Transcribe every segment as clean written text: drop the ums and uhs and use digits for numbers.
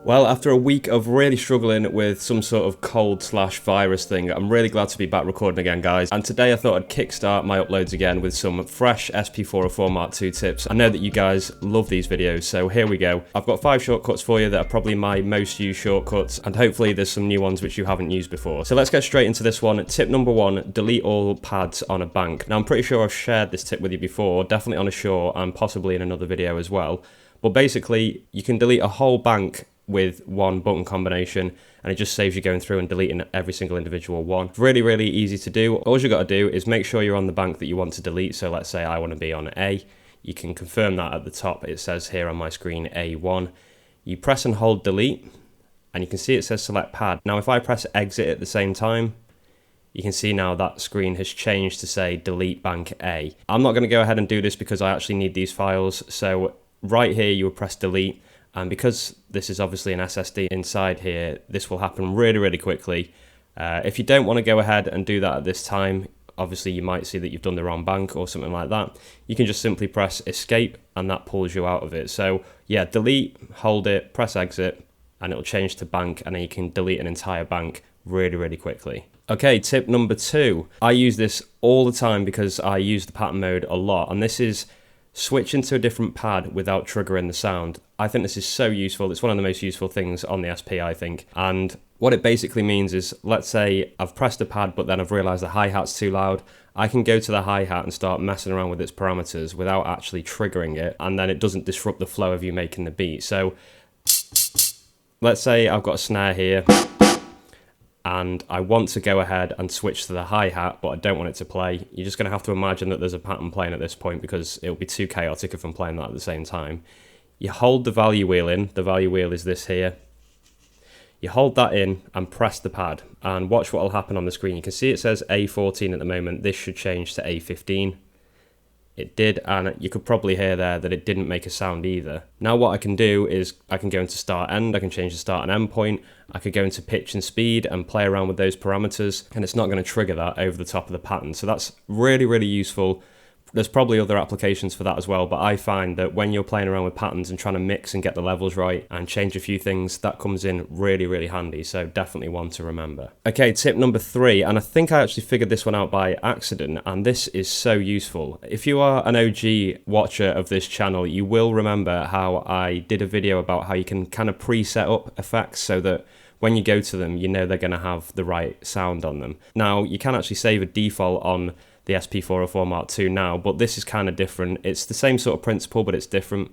Well, after a week of really struggling with some sort of cold/virus thing, I'm really glad to be back recording again, guys. And today I thought I'd kickstart my uploads again with some fresh SP404-MK2 tips. I know that you guys love these videos, so here we go. I've got 5 shortcuts for you that are probably my most used shortcuts, and hopefully there's some new ones which you haven't used before. So let's get straight into this one. Tip number 1, delete all pads on a bank. Now, I'm pretty sure I've shared this tip with you before, definitely on a short and possibly in another video as well. But basically, you can delete a whole bank with one button combination, and it just saves you going through and deleting every single individual one. Really, really easy to do. All you got to do is make sure you're on the bank that you want to delete. So let's say I want to be on A. You can confirm that at the top. It says here on my screen A1. You press and hold delete, and you can see it says select pad. Now, if I press exit at the same time, you can see now that screen has changed to say delete bank A. I'm not going to go ahead and do this because I actually need these files. So right here, you will press delete. And because this is obviously an SSD inside here, this will happen really, really quickly. If you don't want to go ahead and do that at this time, obviously you might see that you've done the wrong bank or something like that. You can just simply press escape and that pulls you out of it. So yeah, delete, hold it, press exit, and it'll change to bank, and then you can delete an entire bank really, really quickly. Okay, tip number 2. I use this all the time because I use the pattern mode a lot, and this is switch into a different pad without triggering the sound. I think this is so useful. It's one of the most useful things on the SP, I think. And what it basically means is, let's say I've pressed a pad, but then I've realized the hi-hat's too loud. I can go to the hi-hat and start messing around with its parameters without actually triggering it, and then it doesn't disrupt the flow of you making the beat. So let's say I've got a snare here, and I want to go ahead and switch to the hi-hat, but I don't want it to play. You're just going to have to imagine that there's a pattern playing at this point because it'll be too chaotic if I'm playing that at the same time. You hold the value wheel in. The value wheel is this here. You hold that in and press the pad, and watch what will happen on the screen. You can see it says A14 at the moment. This should change to A15. It did, and you could probably hear there that it didn't make a sound either. Now what I can do is I can go into start end, I can change the start and end point, I could go into pitch and speed and play around with those parameters, and it's not going to trigger that over the top of the pattern. So that's really, really useful. There's probably other applications for that as well, but I find that when you're playing around with patterns and trying to mix and get the levels right and change a few things, that comes in really, really handy. So definitely one to remember. Okay, tip number 3, and I think I actually figured this one out by accident, and this is so useful. If you are an OG watcher of this channel, you will remember how I did a video about how you can kind of preset up effects so that when you go to them, you know they're going to have the right sound on them. Now, you can actually save a default on the SP404-MK2 now, but this is kind of different. It's the same sort of principle, but it's different.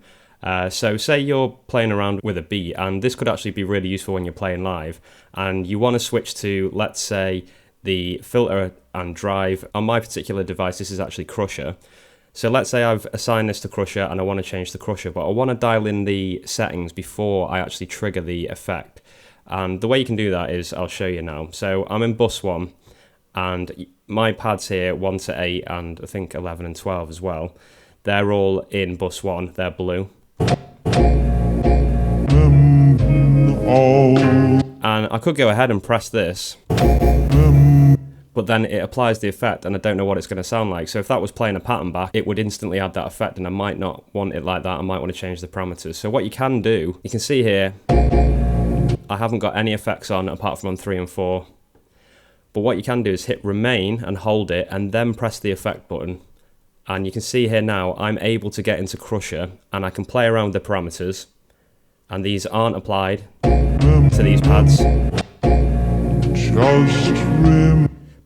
So say you're playing around with a beat, and this could actually be really useful when you're playing live, and you want to switch to, let's say, the filter and drive. On my particular device, this is actually Crusher. So let's say I've assigned this to Crusher and I want to change the Crusher, but I want to dial in the settings before I actually trigger the effect. And the way you can do that is, I'll show you now. So I'm in bus 1, and my pads here, 1 to 8, and I think 11 and 12 as well, they're all in bus 1, they're blue. And I could go ahead and press this, but then it applies the effect and I don't know what it's going to sound like. So if that was playing a pattern back, it would instantly add that effect, and I might not want it like that. I might want to change the parameters. So what you can do, you can see here, I haven't got any effects on apart from on 3 and 4. But what you can do is hit remain and hold it and then press the effect button. And you can see here now I'm able to get into Crusher and I can play around with the parameters, and these aren't applied to these pads.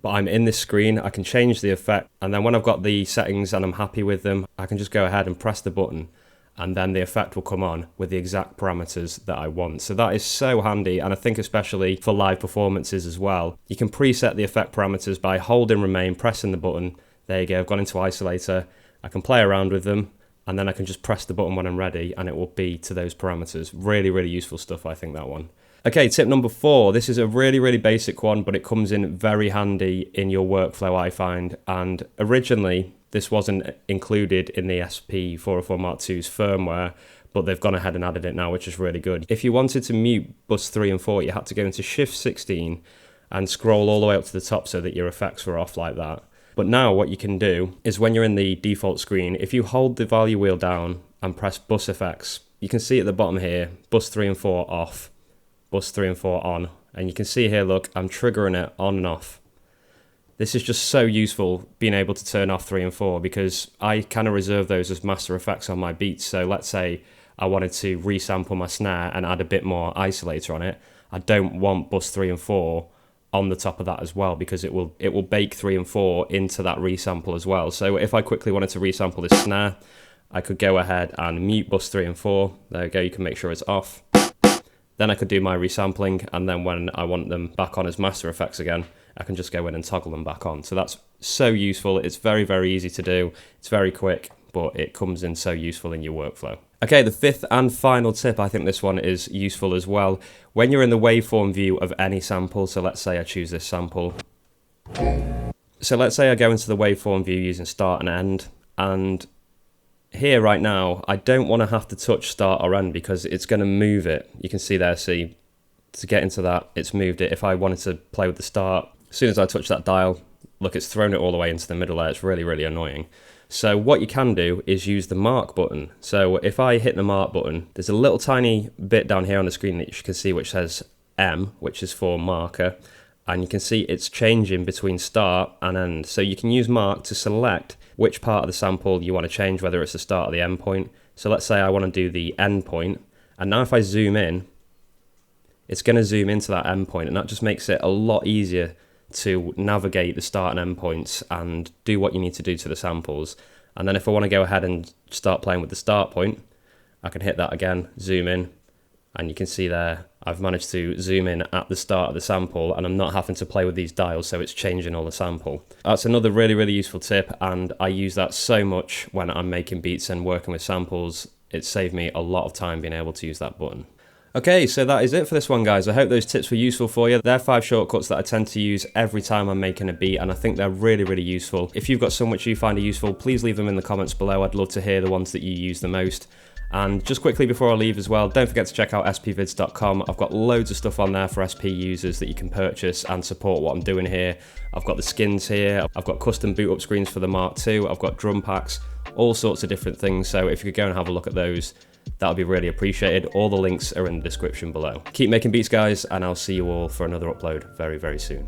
But I'm in this screen, I can change the effect, and then when I've got the settings and I'm happy with them, I can just go ahead and press the button, and then the effect will come on with the exact parameters that I want. So that is so handy, and I think especially for live performances as well. You can preset the effect parameters by holding remain, pressing the button. There you go, I've gone into Isolator. I can play around with them, and then I can just press the button when I'm ready, and it will be to those parameters. Really, really useful stuff, I think, that one. Okay, tip number 4. This is a really, really basic one, but it comes in very handy in your workflow, I find. And originally, this wasn't included in the SP404-MK2's firmware, but they've gone ahead and added it now, which is really good. If you wanted to mute bus 3 and 4, you had to go into Shift 16 and scroll all the way up to the top so that your effects were off like that. But now what you can do is when you're in the default screen, if you hold the value wheel down and press bus effects, you can see at the bottom here, bus 3 and 4 off, bus 3 and 4 on, and you can see here, look, I'm triggering it on and off. This is just so useful, being able to turn off 3 and 4, because I kind of reserve those as master effects on my beats. So let's say I wanted to resample my snare and add a bit more isolator on it. I don't want bus 3 and 4 on the top of that as well, because it will bake 3 and 4 into that resample as well. So if I quickly wanted to resample this snare, I could go ahead and mute bus 3 and 4. There we go, you can make sure it's off. Then I could do my resampling, and then when I want them back on as master effects again, I can just go in and toggle them back on. So that's so useful. It's very, very easy to do. It's very quick, but it comes in so useful in your workflow. Okay, the fifth and final tip, I think this one is useful as well. When you're in the waveform view of any sample, so let's say I choose this sample. So let's say I go into the waveform view using start and end, and here right now, I don't want to have to touch start or end because it's going to move it. You can see there, see, to get into that, it's moved it. If I wanted to play with the start, as soon as I touch that dial, look, it's thrown it all the way into the middle there. It's really, really annoying. So what you can do is use the mark button. So if I hit the mark button, there's a little tiny bit down here on the screen that you can see which says M, which is for marker. And you can see it's changing between start and end. So you can use mark to select which part of the sample you want to change, whether it's the start or the end point. So let's say I want to do the end point. And now if I zoom in, it's going to zoom into that end point, and that just makes it a lot easier to navigate the start and end points and do what you need to do to the samples. And then if I want to go ahead and start playing with the start point, I can hit that again, zoom in, and you can see there I've managed to zoom in at the start of the sample, and I'm not having to play with these dials, so it's changing all the sample. That's another really, really useful tip, and I use that so much when I'm making beats and working with samples. It saved me a lot of time being able to use that button. Okay, so that is it for this one, guys. I hope those tips were useful for you. They're 5 shortcuts that I tend to use every time I'm making a beat, and I think they're really, really useful. If you've got some which you find are useful, please leave them in the comments below. I'd love to hear the ones that you use the most. And just quickly before I leave as well, don't forget to check out SPVIDZ.com. I've got loads of stuff on there for SP users that you can purchase and support what I'm doing here. I've got the skins here, I've got custom boot up screens for the Mark II, I've got drum packs, all sorts of different things. So if you could go and have a look at those, that would be really appreciated. All the links are in the description below. Keep making beats, guys, and I'll see you all for another upload very, very soon.